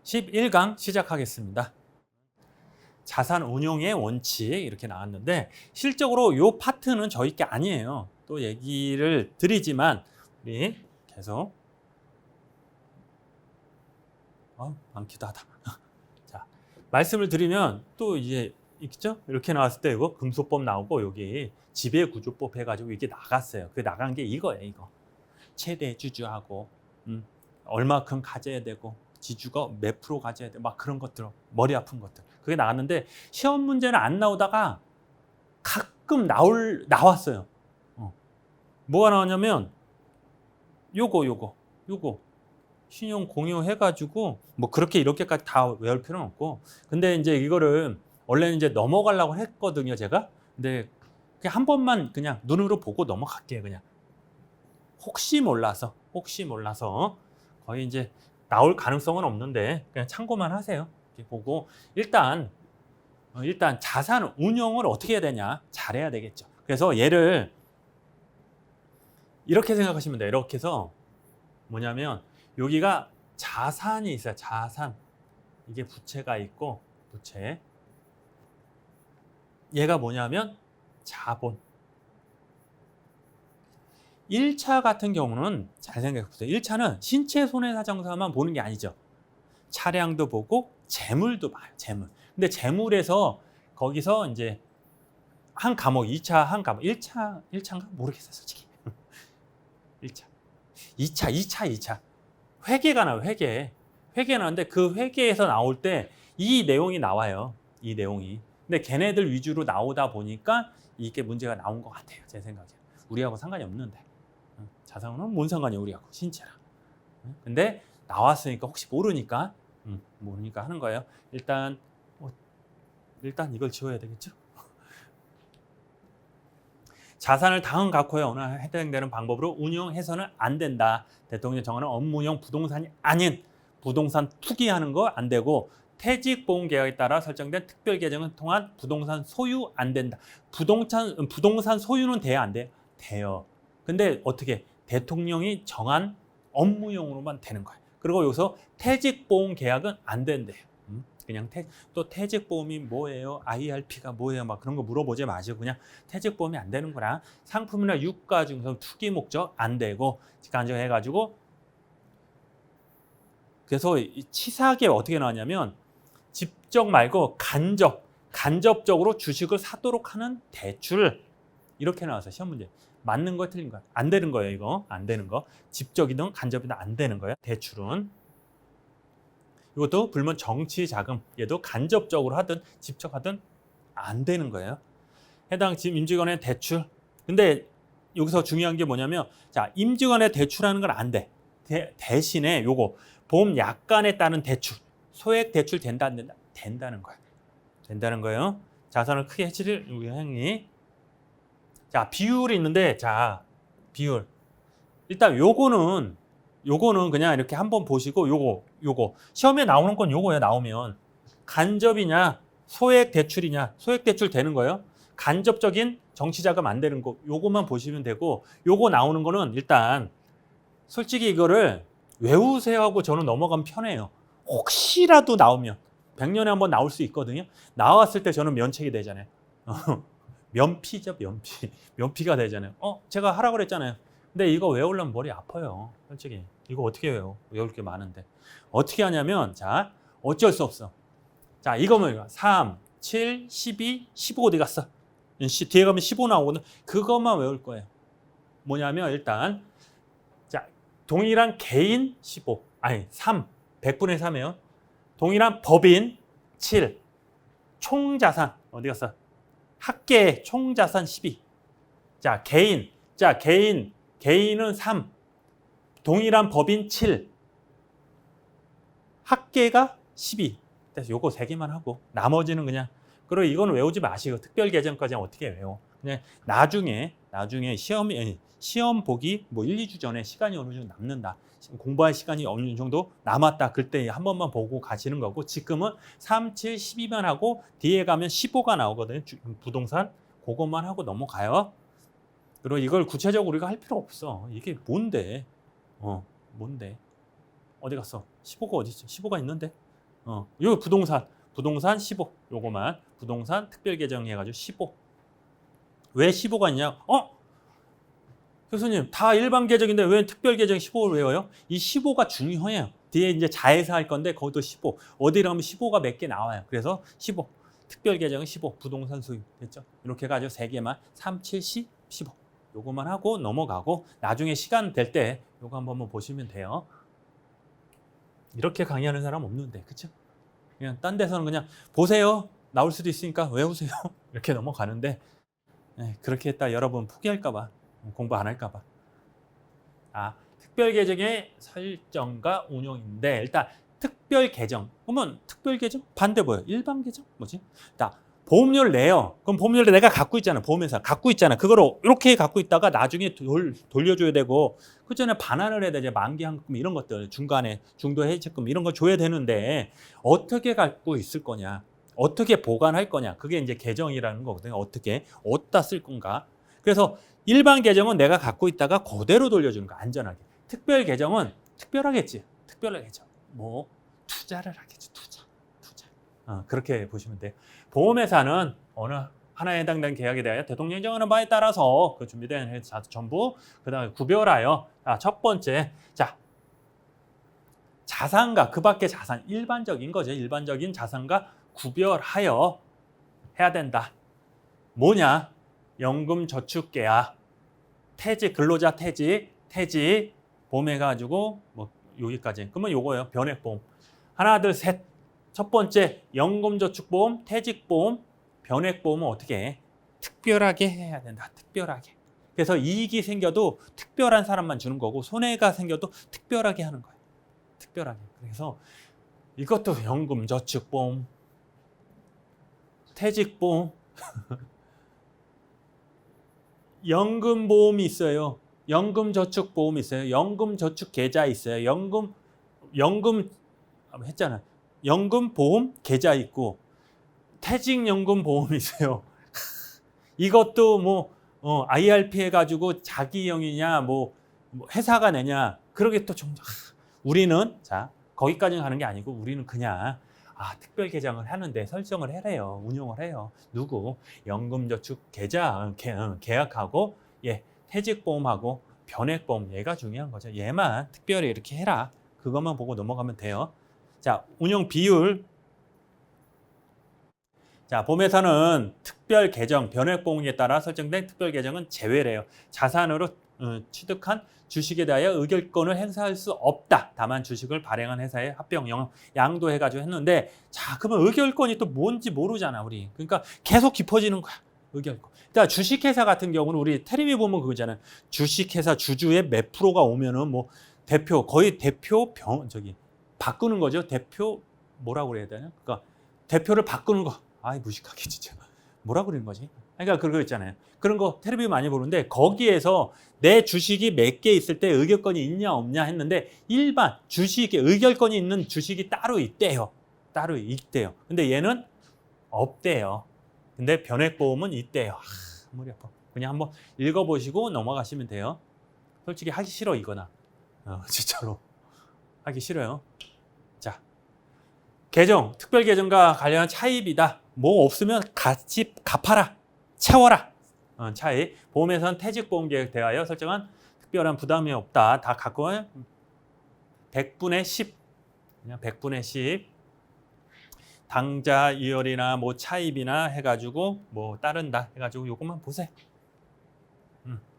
11강 시작하겠습니다. 자산 운용의 원칙 이렇게 나왔는데 실적으로 이 파트는 저희 게 아니에요. 또 얘기를 드리지만 우리 계속 많기도 하다. 자, 말씀을 드리면 또 이제 있죠? 이렇게 나왔을 때 이거 금소법 나오고 여기 지배구조법 해가지고 이게 나갔어요. 그 나간 게 이거예요. 이거 최대 주주하고 얼마큼 가져야 되고 지주가 몇 프로 가져야 돼. 막 그런 것들 머리 아픈 것들 그게 나왔는데 시험 문제는 안 나오다가 가끔 나왔어요. 뭐가 나왔냐면 요거 신용 공유해가지고 뭐 그렇게 이렇게까지 다 외울 필요는 없고 근데 이제 이거를 원래는 이제 넘어가려고 했거든요 제가. 근데 그냥 한 번만 그냥 눈으로 보고 넘어갈게요. 그냥 혹시 몰라서 거의 이제 나올 가능성은 없는데 그냥 참고만 하세요. 이렇게 보고 일단 자산 운용을 어떻게 해야 되냐, 잘해야 되겠죠. 그래서 얘를 이렇게 생각하시면 돼요. 이렇게 해서 뭐냐면 여기가 자산이 있어요. 자산. 이게 부채가 있고 부채. 얘가 뭐냐면 자본. 1차 같은 경우는 잘 생각해 보세요. 1차는 신체 손해사정사만 보는 게 아니죠. 차량도 보고 재물도 봐요. 재물. 근데 재물에서 거기서 이제 한 과목, 2차 한 과목, 1차인가 모르겠어요, 솔직히. 1차. 2차. 회계가 나와요, 회계. 회계 나오는데 그 회계에서 나올 때 이 내용이 나와요. 이 내용이. 근데 걔네들 위주로 나오다 보니까 이게 문제가 나온 것 같아요. 제 생각에. 우리하고 상관이 없는데. 자산은 뭔 상관이야, 우리하고. 신체랑. 근데 나왔으니까 혹시 모르니까 하는 거예요. 일단 이걸 지워야 되겠죠? 자산을 다음 각호에 어느 해당되는 방법으로 운용해서는 안 된다. 대통령이 정하는 업무용 부동산이 아닌 부동산 투기하는 거 안 되고 퇴직보험 계약에 따라 설정된 특별 계정을 통한 부동산 소유 안 된다. 부동산 소유는 돼야 안 돼? 돼요. 근데 어떻게? 대통령이 정한 업무용으로만 되는 거예요. 그리고 여기서 퇴직보험 계약은 안 된대요. 그냥 또 퇴직보험이 뭐예요? IRP가 뭐예요? 막 그런 거 물어보지 마시고 그냥 퇴직보험이 안 되는구나. 상품이나 유가 중에서 투기 목적 안 되고 간정해가지고 그래서 치사하게 어떻게 나왔냐면 직접 말고 간접적으로 주식을 사도록 하는 대출 이렇게 나와서 시험 문제. 맞는 거 틀린 거 안 되는 거예요. 이거 안 되는 거. 직접이든 간접이든 안 되는 거예요. 대출은. 이것도 불문 정치 자금 얘도 간접적으로 하든 직접 하든 안 되는 거예요. 해당 임직원의 대출. 근데 여기서 중요한 게 뭐냐면 자 임직원의 대출하는 건 안 돼. 대신에 요거 보험 약관에 따른 대출 소액 대출 된다 안 된다? 된다는 거예요. 된다는 거예요. 자산을 크게 해칠 행위. 자 비율이 있는데 자 비율 일단 요거는 그냥 이렇게 한번 보시고 요거 시험에 나오는 건 요거예요. 나오면 간접이냐 소액 대출이냐 소액 대출 되는 거예요. 간접적인 정치자금 안 되는 거 요거만 보시면 되고 요거 나오는 거는 일단 솔직히 이거를 외우세요 하고 저는 넘어가면 편해요. 혹시라도 나오면 100년에 한번 나올 수 있거든요. 나왔을 때 저는 면책이 되잖아요. 면피죠, 면피가 되잖아요. 제가 하라고 그랬잖아요. 근데 이거 외우려면 머리 아파요. 솔직히. 이거 어떻게 외울 게 많은데. 어떻게 하냐면, 자, 어쩔 수 없어. 자, 이거면 3, 7, 12, 15 어디 갔어? 뒤에 가면 15 나오거든. 그것만 외울 거예요. 뭐냐면, 일단, 자, 동일한 개인 15, 3, 100분의 3이에요. 동일한 법인 7, 총자산, 어디 갔어? 학계 총자산 12. 자, 개인은 3. 동일한 법인 7. 학계가 12. 그래서 요거 3개만 하고 나머지는 그냥 그리고 이거는 외우지 마시고 특별 계정까지는 어떻게 외워? 그냥 나중에 시험 보기 뭐 1, 2주 전에 시간이 어느 정도 남는다. 공부할 시간이 어느 정도 남았다. 그때 한 번만 보고 가시는 거고 지금은 3, 7, 12만 하고 뒤에 가면 15가 나오거든요. 부동산 그것만 하고 넘어가요. 그리고 이걸 구체적으로 우리가 할 필요 없어. 이게 뭔데? 뭔데? 어디 갔어? 15가 어디 있어? 15가 있는데? 요 부동산 15. 요거만 부동산 특별 계정 해가지고 15. 왜 15가 있냐? 교수님 다 일반 계정인데 왜 특별 계정 15를 외워요? 이 15가 중요해요. 뒤에 이제 자회사 할 건데 거기도 15. 어디 가면 15가 몇 개 나와요. 그래서 15. 특별 계정은 15. 부동산 수입 됐죠? 이렇게 해가지고 3개만 3, 7, 10, 15. 요거만 하고 넘어가고 나중에 시간 될 때 요거 한번 보시면 돼요. 이렇게 강의하는 사람 없는데, 그쵸? 그냥 딴 데서는 그냥 보세요. 나올 수도 있으니까 외우세요. 이렇게 넘어가는데 그렇게 했다 여러분 포기할까봐 공부 안 할까봐. 특별 계정의 설정과 운용인데 일단 특별 계정. 그러면 특별 계정 반대 뭐예요? 일반 계정 뭐지? 보험료를 내요. 그럼 보험료를 내가 갖고 있잖아. 보험회사 갖고 있잖아. 그거를 이렇게 갖고 있다가 나중에 돌려줘야 되고 그 전에 반환을 해야 되죠. 만기한금 이런 것들 중간에 중도 해지금 이런 거 줘야 되는데 어떻게 갖고 있을 거냐? 어떻게 보관할 거냐? 그게 이제 계정이라는 거거든요. 어디다 쓸 건가? 그래서 일반 계정은 내가 갖고 있다가 그대로 돌려주는 거 안전하게. 특별 계정은 특별하겠지. 특별 계정 뭐 투자를 하겠지. 투자. 그렇게 보시면 돼요. 보험회사는 어느 하나에 해당되는 계약에 대하여 대통령이 정하는 바에 따라서 그 준비된 회사 전부 그다음에 구별하여 첫 번째 자산과 그 밖의 자산 일반적인 거죠. 일반적인 자산과 구별하여 해야 된다. 뭐냐? 연금 저축 계약, 퇴직 근로자 퇴직 보험 해가지고 뭐 여기까지. 그러면 요거예요. 변액보험. 하나 둘 셋. 첫 번째 연금저축보험, 퇴직보험, 변액보험은 어떻게 해? 특별하게 해야 된다. 특별하게. 그래서 이익이 생겨도 특별한 사람만 주는 거고 손해가 생겨도 특별하게 하는 거예요. 특별하게. 그래서 이것도 연금저축보험, 퇴직보험, 연금보험이 있어요. 연금저축보험이 있어요. 연금저축계좌 있어요. 연금 했잖아요. 연금보험 계좌 있고 퇴직연금보험이 있어요. 이것도 뭐 IRP 해가지고 자기용이냐 뭐 회사가 내냐 그러게 또 우리는 거기까지는 가는 게 아니고 우리는 그냥 특별 계정을 하는데 설정을 해래요. 운용을 해요. 누구? 연금저축 계좌 계약하고 퇴직보험하고 변액보험 얘가 중요한 거죠. 얘만 특별히 이렇게 해라. 그것만 보고 넘어가면 돼요. 운용 비율. 보험회사는 특별 계정, 변액보험에 따라 설정된 특별 계정은 제외래요. 자산으로 취득한 주식에 대하여 의결권을 행사할 수 없다. 다만 주식을 발행한 회사에 합병, 양도해가지고 했는데 그러면 의결권이 또 뭔지 모르잖아, 우리. 그러니까 계속 깊어지는 거야, 의결권. 그러니까 주식회사 같은 경우는 우리 텔레비 보면 그거잖아요. 주식회사 주주의 몇 프로가 오면은 뭐 거의 대표 바꾸는 거죠. 대표 뭐라고 그래야 되나? 그러니까 대표를 바꾸는 거. 무식하게 진짜. 뭐라고 그러는 거지? 그러니까 그거 있잖아요. 그런 거 텔레비전 많이 보는데 거기에서 내 주식이 몇 개 있을 때 의결권이 있냐 없냐 했는데 일반 주식에 의결권이 있는 주식이 따로 있대요. 근데 얘는 없대요. 근데 변액보험은 있대요. 머리 아파. 그냥 한번 읽어보시고 넘어가시면 돼요. 솔직히 하기 싫어 이거나. 진짜로. 하기 싫어요. 계정, 특별 계정과 관련한 차입이다. 뭐 없으면 같이 갚아라. 채워라. 차이. 보험에서는 퇴직보험 계획 대하여 설정한 특별한 부담이 없다. 다 갖고 100분의 10. 그냥 100분의 10. 당좌 이율이나 뭐 차입이나 해가지고 뭐 따른다 해가지고 요것만 보세요.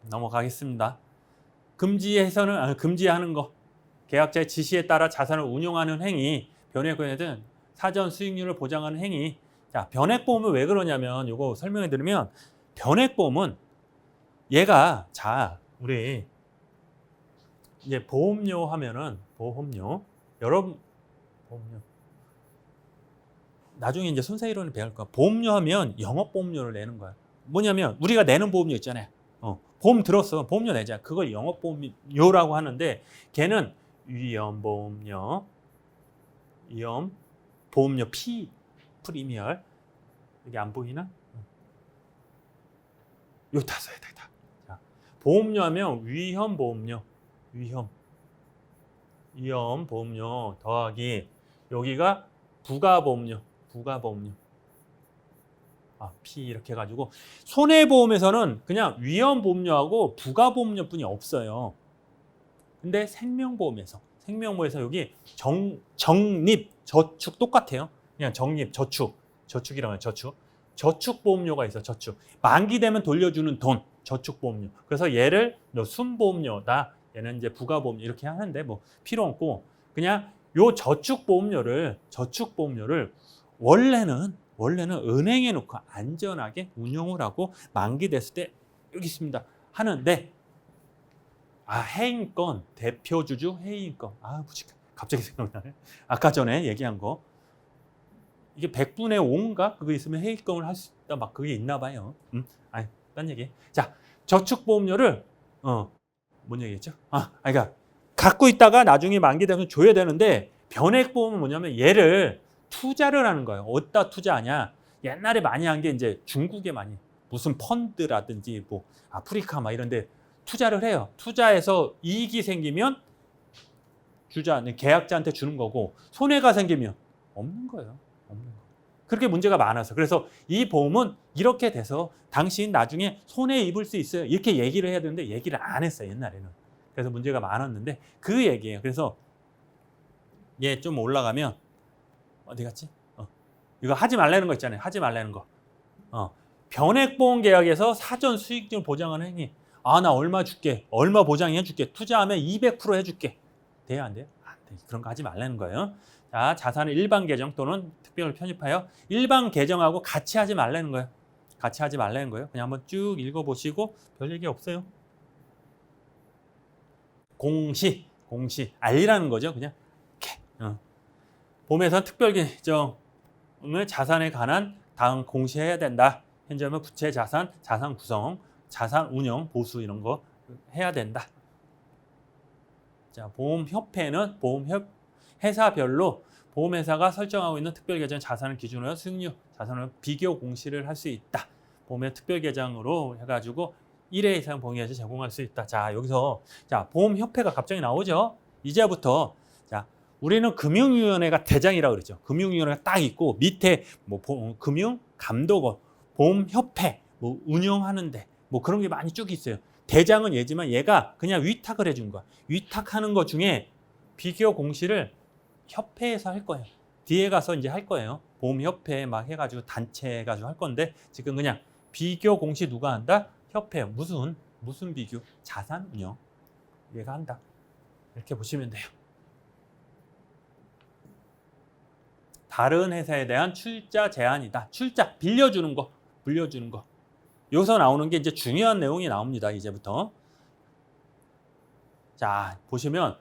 넘어가겠습니다. 금지하는 거. 계약자의 지시에 따라 자산을 운용하는 행위. 변액보험이든 사전 수익률을 보장하는 행위. 변액보험은 왜 그러냐면 이거 설명해 드리면 변액보험은 얘가 우리 이제 보험료 하면은 여러분 보험료 나중에 이제 순서 이론을 배울 거야. 보험료 하면 영업보험료를 내는 거야. 뭐냐면 우리가 내는 보험료 있잖아요. 보험 들었어. 보험료 내자. 그걸 영업보험료라고 하는데 걔는 위험보험료 프리미엄 여기 안 보이나? 요 다 써야 돼. 보험료 하면 위험보험료 위험보험료 더하기 여기가 부가보험료. P 이렇게 해가지고 손해보험에서는 그냥 위험보험료하고 부가보험료뿐이 없어요. 근데 생명보험에서 여기 적립, 저축 똑같아요. 그냥 적립, 저축이라고 해요. 저축보험료가 있어. 저축. 만기되면 돌려주는 돈, 저축보험료. 그래서 얘를 너 순보험료다. 얘는 이제 부가보험료 이렇게 하는데 뭐 필요 없고 그냥 요 저축보험료를 원래는 은행에 놓고 안전하게 운용을 하고 만기됐을 때 여기 있습니다. 하는데 해임권, 대표주주 해임권. 갑자기 생각나네. 아까 전에 얘기한 거. 이게 100분의 5인가? 그거 있으면 해임권을 할 수 있다. 막 그게 있나 봐요. 딴 얘기. 자, 저축보험료를 뭔 얘기했죠? 그러니까 갖고 있다가 나중에 만기되면 줘야 되는데 변액보험은 뭐냐면 얘를 투자를 하는 거예요. 어디다 투자하냐? 옛날에 많이 한 게 이제 중국에 많이 무슨 펀드라든지 뭐 아프리카 막 이런 데 투자를 해요. 투자해서 이익이 생기면 계약자한테 주는 거고 손해가 생기면 없는 거예요. 그렇게 문제가 많아서. 그래서 이 보험은 이렇게 돼서 당신 나중에 손해 입을 수 있어요. 이렇게 얘기를 해야 되는데 얘기를 안 했어요. 옛날에는. 그래서 문제가 많았는데 그 얘기예요. 그래서 얘 좀 올라가면 어디 갔지? 이거 하지 말라는 거 있잖아요. 하지 말라는 거. 변액보험 계약에서 사전 수익률 보장하는 행위. 나 얼마 줄게. 얼마 보장해 줄게. 투자하면 200% 해줄게. 돼요? 안 돼요? 안 돼. 그런 거 하지 말라는 거예요. 자, 자산을 일반 계정 또는 특별을 편입하여 일반 계정하고 같이 하지 말라는 거예요. 같이 하지 말라는 거예요. 그냥 한번 쭉 읽어보시고 별 얘기 없어요. 공시 알리라는 거죠. 그냥 이렇게. 보험에서는 특별 계정을 자산에 관한 다음 공시해야 된다. 현재는 부채 자산, 자산 구성, 자산 운영, 보수 이런 거 해야 된다. 자, 보험협회는 회사별로 보험회사가 설정하고 있는 특별계정 자산을 기준으로 수익률 자산을 비교 공시를 할 수 있다. 보험의 특별계정으로 해가지고 1회 이상 보험회사 제공할 수 있다. 자, 여기서 보험협회가 갑자기 나오죠. 이제부터 우리는 금융위원회가 대장이라고 그랬죠. 금융위원회가 딱 있고 밑에 뭐 금융감독원, 보험협회 뭐 운영하는데 뭐 그런 게 많이 쭉 있어요. 대장은 얘지만 얘가 그냥 위탁을 해준 거야. 위탁하는 것 중에 비교 공시를 협회에서 할 거예요. 뒤에 가서 이제 할 거예요. 보험협회 막 해가지고 단체 해가지고 할 건데 지금 그냥 비교 공시 누가 한다? 협회. 무슨 비교? 자산 운영. 얘가 한다. 이렇게 보시면 돼요. 다른 회사에 대한 출자 제한이다. 출자 빌려주는 거, 불려주는 거. 여기서 나오는 게 이제 중요한 내용이 나옵니다. 이제부터. 자, 보시면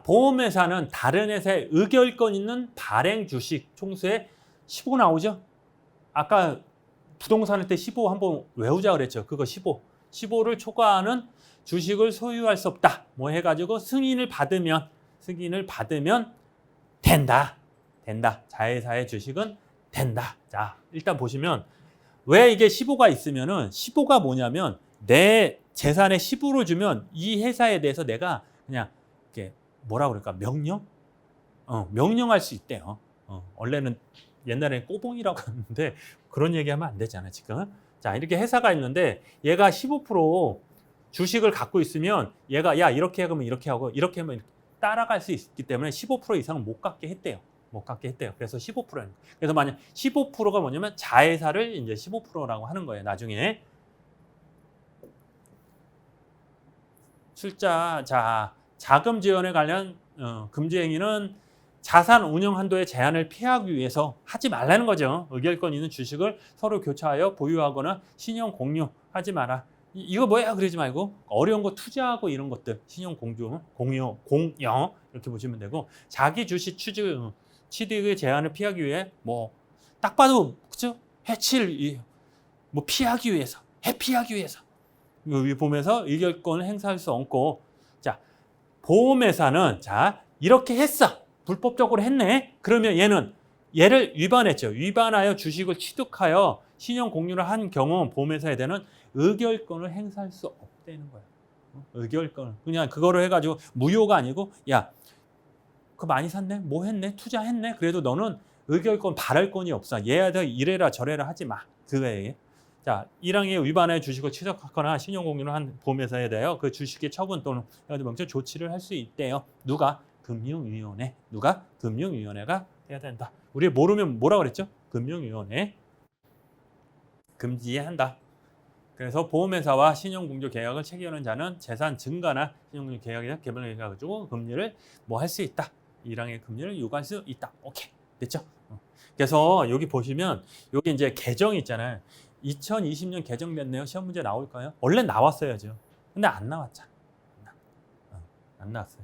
보험회사는 다른 회사에 의결권 있는 발행 주식 총수에 15 나오죠? 아까 부동산할 때 15 한번 외우자 그랬죠. 그거 15를 초과하는 주식을 소유할 수 없다. 뭐 해가지고 승인을 받으면 된다. 자회사의 주식은 된다. 자, 일단 보시면 왜 이게 15가 있으면은 15가 뭐냐면 내 재산에 15를 주면 이 회사에 대해서 내가 그냥 이렇게 뭐라 그럴까? 명령할 수 있대요. 원래는 옛날에 꼬봉이라고 했는데 그런 얘기하면 안 되잖아, 지금. 자, 이렇게 회사가 있는데 얘가 15% 주식을 갖고 있으면 얘가 야, 이렇게 하면 이렇게 하고 이렇게 하면 따라갈 수 있기 때문에 15% 이상은 못 갖게 했대요. 그래서 15%라는 거예요. 그래서 만약 15%가 뭐냐면 자회사를 이제 15%라고 하는 거예요. 나중에. 자금 지원에 관련 금지 행위는 자산 운용 한도의 제한을 피하기 위해서 하지 말라는 거죠. 의결권 있는 주식을 서로 교차하여 보유하거나 신용 공유하지 마라. 이거 뭐야 그러지 말고 어려운 거 투자하고 이런 것들 신용 공유 이렇게 보시면 되고 자기 주식 취득의 제한을 피하기 위해 뭐 딱 봐도 그죠? 피하기 위해서 여기 보면서 의결권을 행사할 수 없고 보험회사는 이렇게 했어. 불법적으로 했네. 그러면 얘를 위반했죠. 위반하여 주식을 취득하여 신용 공유를 한 경우 보험회사에 대한 의결권을 행사할 수 없다는 거예요. 의결권. 그냥 그거를 해가지고 무효가 아니고 야, 그거 많이 샀네? 뭐 했네? 투자했네? 그래도 너는 의결권, 발할권이 없어. 얘한테 이래라 저래라 하지 마. 그거예요. 자, 1항에 위반해 주식을 취득하거나 신용공유를 한 보험회사에 대하여 그 주식의 처분 또는 명령 조치를 할 수 있대요. 누가? 금융위원회. 누가? 금융위원회가 해야 된다. 우리 모르면 뭐라 그랬죠? 금융위원회. 금지한다. 그래서 보험회사와 신용공유 계약을 체결하는 자는 재산 증가나 신용공유 계약이나 개발을 해가지고 금리를 뭐 할 수 있다. 1항의 금리를 요구할 수 있다. 오케이. 됐죠? 그래서 여기 보시면 여기 이제 개정이 있잖아요. 2020년 개정됐네요. 시험 문제 나올까요? 원래 나왔어야죠. 근데 안 나왔잖아. 안 나왔어요.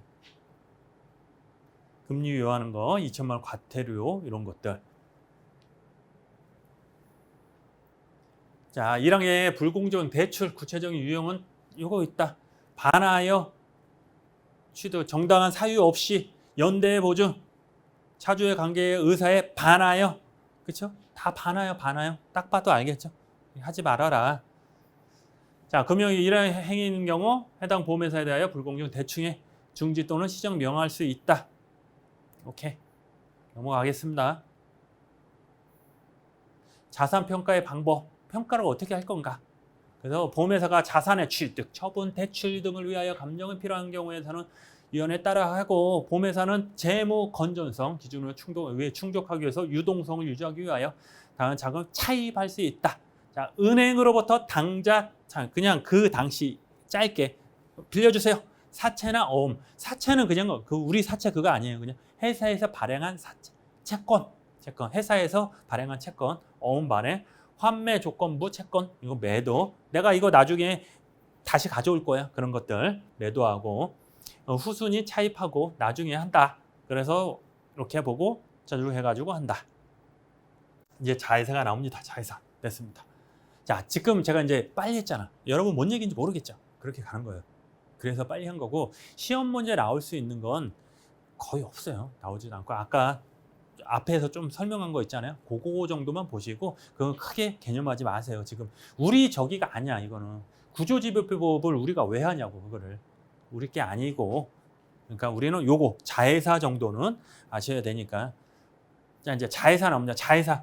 금리 요하는 거, 2천만 원 과태료 이런 것들. 자, 1항의 불공정 대출 구체적인 유형은 요거 있다. 반하여 취득 정당한 사유 없이 연대 보증 차주의 관계의 의사에 반하여, 그렇죠? 다 반하여. 딱 봐도 알겠죠? 하지 말아라. 자, 금융이 이러한 행위인 경우 해당 보험회사에 대하여 불공정 대충의 중지 또는 시정 명할 수 있다. 오케이. 넘어가겠습니다. 자산 평가의 방법, 평가를 어떻게 할 건가? 그래서 보험회사가 자산의 취득, 처분, 대출 등을 위하여 감정이 필요한 경우에서는 위원회에 따라 하고, 보험회사는 재무 건전성 기준으로 충족하기 위해서 유동성을 유지하기 위하여 다른 자금 차입할 수 있다. 자, 은행으로부터 당자, 그냥 그 당시 짧게 빌려주세요. 사채나 어음. 사채는 그냥 우리 사채 그거 아니에요. 그냥 회사에서 발행한 사채, 채권. 회사에서 발행한 채권, 어음 발행, 환매 조건부 채권, 이거 매도. 내가 이거 나중에 다시 가져올 거야. 그런 것들 매도하고, 후순위 차입하고 나중에 한다. 그래서 이렇게 보고 자주 해가지고 한다. 이제 자회사가 나옵니다. 자회사 됐습니다. 자, 지금 제가 이제 빨리 했잖아. 여러분 뭔 얘기인지 모르겠죠? 그렇게 가는 거예요. 그래서 빨리 한 거고, 시험 문제 나올 수 있는 건 거의 없어요. 나오지도 않고, 아까 앞에서 좀 설명한 거 있잖아요. 그거 정도만 보시고 그건 크게 개념하지 마세요. 지금 우리 저기가 아니야. 이거는 구조지표법을 우리가 왜 하냐고. 그거를 우리 게 아니고, 그러니까 우리는 요거 자회사 정도는 아셔야 되니까. 자, 이제 자회사 나옵니다. 자회사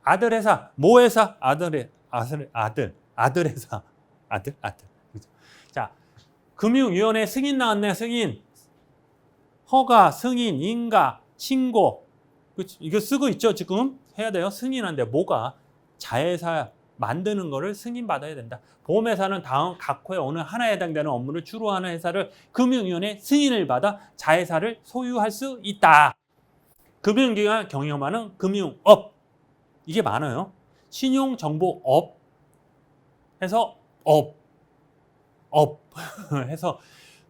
아들 회사, 모 회사, 아들 회사, 아들. 그죠? 자, 금융위원회 승인 나왔네. 승인, 허가, 승인, 인가, 신고. 이거 쓰고 있죠. 지금 해야 돼요. 승인한데 뭐가? 자회사 만드는 거를 승인받아야 된다. 보험회사는 다음 각 호의 어느 하나에 해당되는 업무를 주로 하는 회사를 금융위원회 승인을 받아 자회사를 소유할 수 있다. 금융기관 경영하는 금융업. 이게 많아요. 신용정보업 해서 업 해서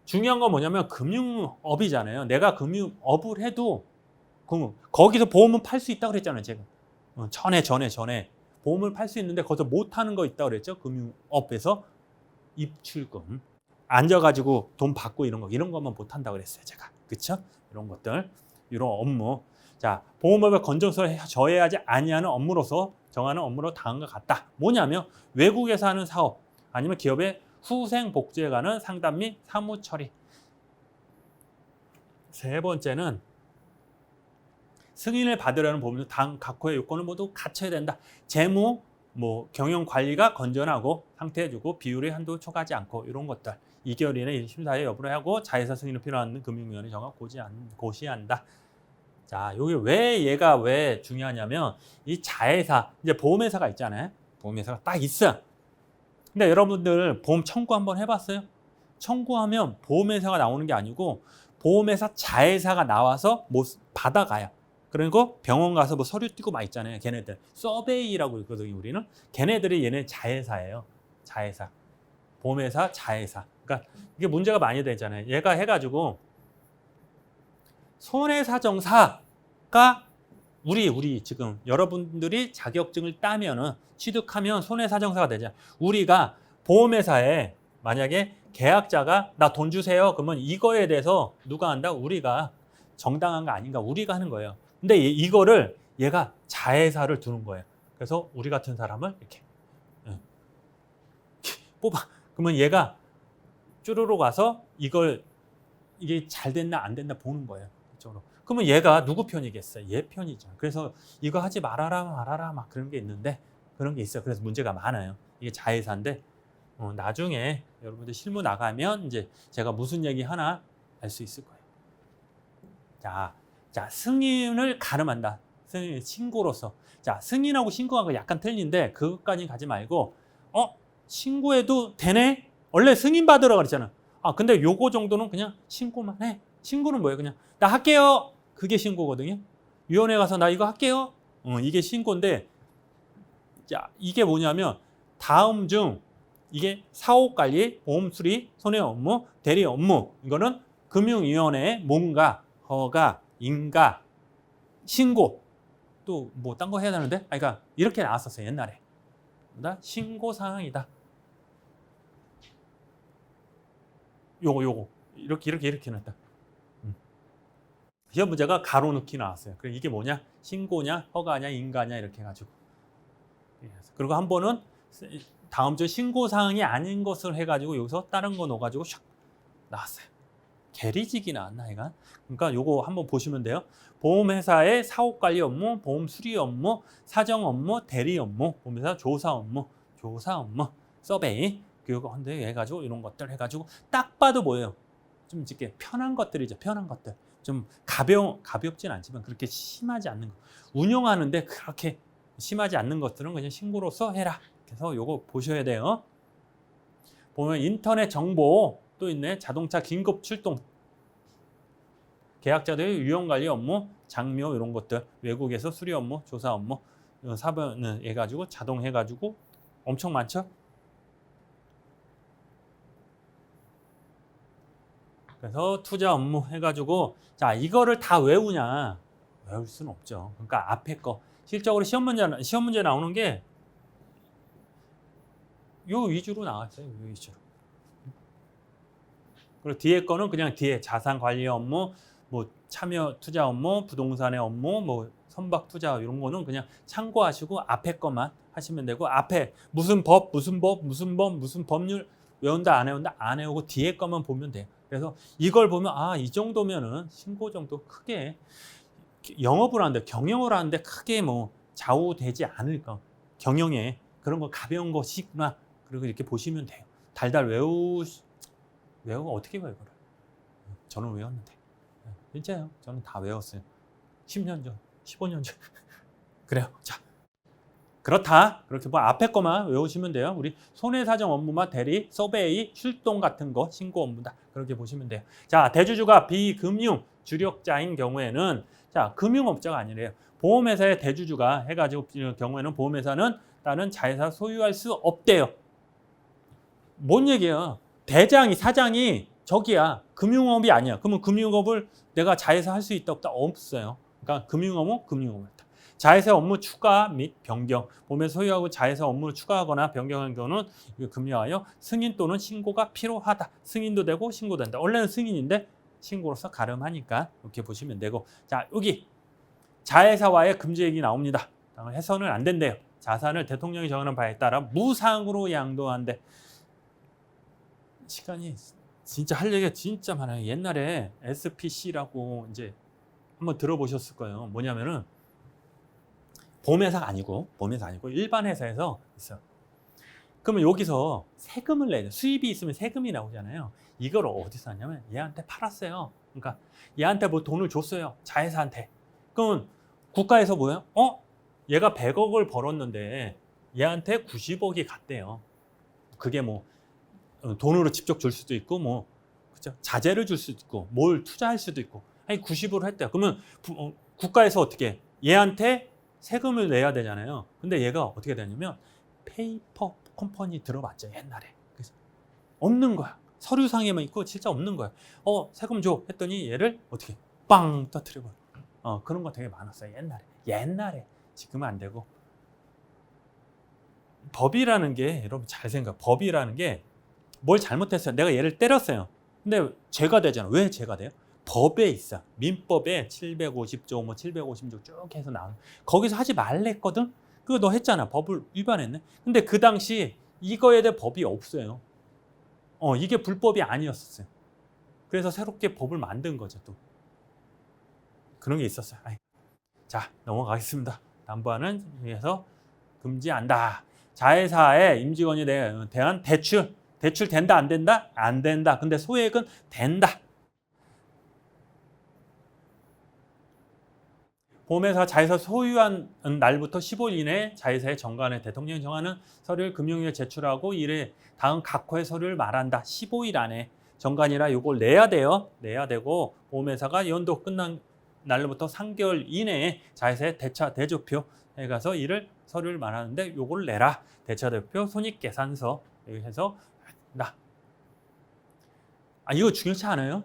중요한 건 뭐냐면 금융업이잖아요. 내가 금융업을 해도 거기서 보험은 팔 수 있다고 그랬잖아요. 제가 전에 보험을 팔 수 있는데 거기서 못하는 거 있다고 그랬죠. 금융업에서 입출금 앉아가지고 돈 받고 이런 것만 못한다고 그랬어요. 제가. 그렇죠? 이런 것들, 이런 업무. 자, 보험업의 건전성을 저해하지 아니하는 업무로서 정하는 업무로 다음과 같다. 뭐냐면 외국에서 하는 사업 아니면 기업의 후생 복지에 관한 상담 및 사무 처리. 세 번째는 승인을 받으려는 보험은 각 호의 요건을 모두 갖춰야 된다. 재무, 경영 관리가 건전하고 상태해주고 비율의 한도 초과하지 않고 이런 것들. 2개월 이내 심사의 여부를 하고 자회사 승인이 필요한 금융위원회 정하 고시한다. 자, 여기 얘가 왜 중요하냐면 이 자회사, 이제 보험회사가 있잖아요. 보험회사가 딱 있어. 근데 여러분들 보험 청구 한번 해봤어요? 청구하면 보험회사가 나오는 게 아니고 보험회사 자회사가 나와서 받아가요. 그리고 병원 가서 서류 띄고 막 있잖아요. 걔네들 서베이라고 있거든요. 우리는 걔네들이 얘네 자회사예요. 자회사, 보험회사 자회사. 그러니까 이게 문제가 많이 되잖아요. 얘가 해가지고 손해사정사가 우리 지금 여러분들이 자격증을 따면은 취득하면 손해사정사가 되잖아요. 우리가 보험회사에 만약에 계약자가 나 돈 주세요. 그러면 이거에 대해서 누가 한다? 우리가 정당한 거 아닌가? 우리가 하는 거예요. 근데 이거를 얘가 자회사를 두는 거예요. 그래서 우리 같은 사람을 이렇게 뽑아. 그러면 얘가 쭈루루 가서 이게 잘 됐나 안 됐나 보는 거예요. 이쪽으로. 그러면 얘가 누구 편이겠어요? 얘 편이죠. 그래서 이거 하지 말아라 막 그런 게 있는데 그런 게 있어요. 그래서 문제가 많아요. 이게 자회사인데 나중에 여러분들 실무 나가면 이제 제가 무슨 얘기 하나 알 수 있을 거예요. 자, 승인을 가름한다. 승인 신고로서. 자, 승인하고 신고하고 약간 틀린데 그것까지 가지 말고 신고해도 되네? 원래 승인 받으러 그랬잖아. 근데 요거 정도는 그냥 신고만 해. 신고는 뭐예요? 그냥 나 할게요. 그게 신고거든요. 위원회 가서 나 이거 할게요. 이게 신고인데 자, 이게 뭐냐면 다음 중 이게 사업관리, 보험수리, 손해 업무, 대리 업무 이거는 금융위원회에 뭔가, 허가, 인가, 신고 또 뭐 딴 거 해야 되는데 그러니까 이렇게 나왔었어요 옛날에. 신고 사항이다. 요거 이렇게 놨다. 시험 문제가 가로 넣기 나왔어요. 그래 이게 뭐냐? 신고냐, 허가냐, 인가냐 이렇게 해가지고. 그리고 한 번은 다음 주 신고 사항이 아닌 것을 해가지고 여기서 다른 거 넣어가지고 샥 나왔어요. 계리직이 나왔나 이가? 그러니까 요거 한번 보시면 돼요. 보험회사의 사업관리 업무, 보험 수리 업무, 사정 업무, 대리 업무, 보험회사 조사 업무, 서베이 교육한데 해가지고 이런 것들 해가지고 딱 봐도 뭐예요? 좀 이렇게 편한 것들이죠. 편한 것들. 좀 가볍진 않지만 그렇게 심하지 않는 거. 운영하는데 그렇게 심하지 않는 것들은 그냥 신고로서 해라. 그래서 요거 보셔야 돼요. 보면 인터넷 정보 또 있네. 자동차 긴급 출동. 계약자들의 유형관리 업무, 장묘 이런 것들. 외국에서 수리 업무, 조사 업무, 사변을 해가지고 자동 해가지고 엄청 많죠. 그래서 투자 업무 해가지고 자 이거를 다 외우냐? 외울 수는 없죠. 그러니까 앞에 거 실적으로 시험 문제 나오는 게 요 위주로 나왔어요. 요 위주로. 그리고 뒤에 거는 그냥 뒤에 자산 관리 업무, 뭐 참여 투자 업무, 부동산의 업무, 뭐 선박 투자 이런 거는 그냥 참고하시고 앞에 것만 하시면 되고 앞에 무슨 법률 외운다 안 외운다 안 외우고 뒤에 것만 보면 돼요. 그래서 이걸 보면 이 정도면은 신고 정도 크게 영업을 하는데 경영을 하는데 크게 뭐 좌우되지 않을까. 경영에 그런 거 가벼운 것이구나. 그리고 이렇게 보시면 돼요. 달달 외우고 어떻게 외워요? 저는 외웠는데. 진짜요. 저는 다 외웠어요. 10년 전, 15년 전. 그래요. 자, 그렇다. 그렇게 뭐 앞에 거만 외우시면 돼요. 우리 손해사정 업무만 대리, 서베이, 출동 같은 거 신고 업무다. 그렇게 보시면 돼요. 자, 대주주가 비금융 주력자인 경우에는 자, 금융업자가 아니래요. 보험회사의 대주주가 해가지고 경우에는 보험회사는 다른 자회사 소유할 수 없대요. 뭔 얘기야? 사장이 저기야. 금융업이 아니야. 그러면 금융업을 내가 자회사 할 수 있다 없다? 없어요. 그러니까 금융업이다. 자회사 업무 추가 및 변경. 보험회사 소유하고 자회사 업무를 추가하거나 변경한 경우는 금유하여 승인 또는 신고가 필요하다. 승인도 되고 신고도 된다. 원래는 승인인데 신고로서 가름하니까 이렇게 보시면 되고. 자, 여기 자회사와의 금지액이 나옵니다. 해서는 안 된대요. 자산을 대통령이 정하는 바에 따라 무상으로 양도한대. 시간이 진짜 할 얘기가 진짜 많아요. 옛날에 SPC라고 이제 한번 들어보셨을 거예요. 뭐냐면은 보험회사가 아니고 일반 회사에서 있어요. 그러면 여기서 세금을 내야 돼요. 수입이 있으면 세금이 나오잖아요. 이걸 어디서 하냐면 얘한테 팔았어요. 그러니까 얘한테 뭐 돈을 줬어요. 자회사한테. 그러면 국가에서 뭐예요? 얘가 100억을 벌었는데 얘한테 90억이 갔대요. 그게 뭐 돈으로 직접 줄 수도 있고 뭐 그죠? 자재를 줄 수도 있고 뭘 투자할 수도 있고 아니 90으로 했대요. 그러면 국가에서 어떻게 얘한테 세금을 내야 되잖아요. 근데 얘가 어떻게 되냐면 페이퍼 컴퍼니 들어봤죠 옛날에. 그래서 없는 거야. 서류상에만 있고 진짜 없는 거야. 세금 줘 했더니 얘를 어떻게 빵 터뜨리고 그런 거 되게 많았어요 옛날에. 지금은 안 되고. 법이라는 게 여러분 잘 생각. 법이라는 게 뭘 잘못했어요. 내가 얘를 때렸어요. 근데 죄가 되잖아. 왜 죄가 돼요? 법에 있어. 민법에 750조, 뭐 750조 쭉 해서 나오는. 거기서 하지 말랬거든? 그거 너 했잖아. 법을 위반했네. 근데 그 당시 이거에 대해 법이 없어요. 이게 불법이 아니었어요. 그래서 새롭게 법을 만든 거죠, 또. 그런 게 있었어요. 자, 넘어가겠습니다. 담보하는 중에서 금지한다. 자회사의 임직원에 대한 대출 된다 안 된다? 안 된다. 근데 소액은 된다. 보험회사 자회사 소유한 날부터 15일 이내에 자회사의 정관에 대통령이 정하는 서류를 금융위에 제출하고 이래 다음 각호의 서류를 말한다. 15일 안에 정관이라 이걸 내야 돼요. 내야 되고 보험회사가 연도 끝난 날로부터 3개월 이내에 자회사의 대조표 해가서 이를 서류를 말하는데 이걸 내라. 대차대표 손익계산서 여기 해서 나. 이거 중요치 않아요?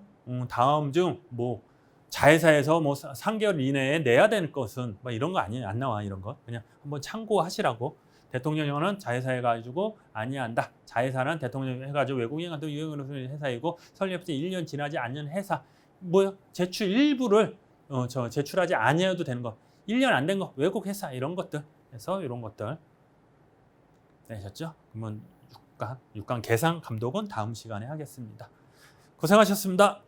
다음 중 뭐 자회사에서 뭐 3개월 이내에 내야 되는 것은 뭐 이런 거 아니에요. 안 나와 이런 거. 그냥 한번 참고하시라고. 대통령령은 자회사에 가지고 아니한다. 자회사는 대통령 해가지고 외국인 같은 유형으로 회사이고 설립 지 1년 지나지 않는 회사. 뭐요? 제출 일부를 제출하지 아니해도 되는 거. 1년 안 된 거. 외국 회사 이런 것들. 해서 이런 것들 내셨죠? 그러면 6강 계산 감독은 다음 시간에 하겠습니다. 고생하셨습니다.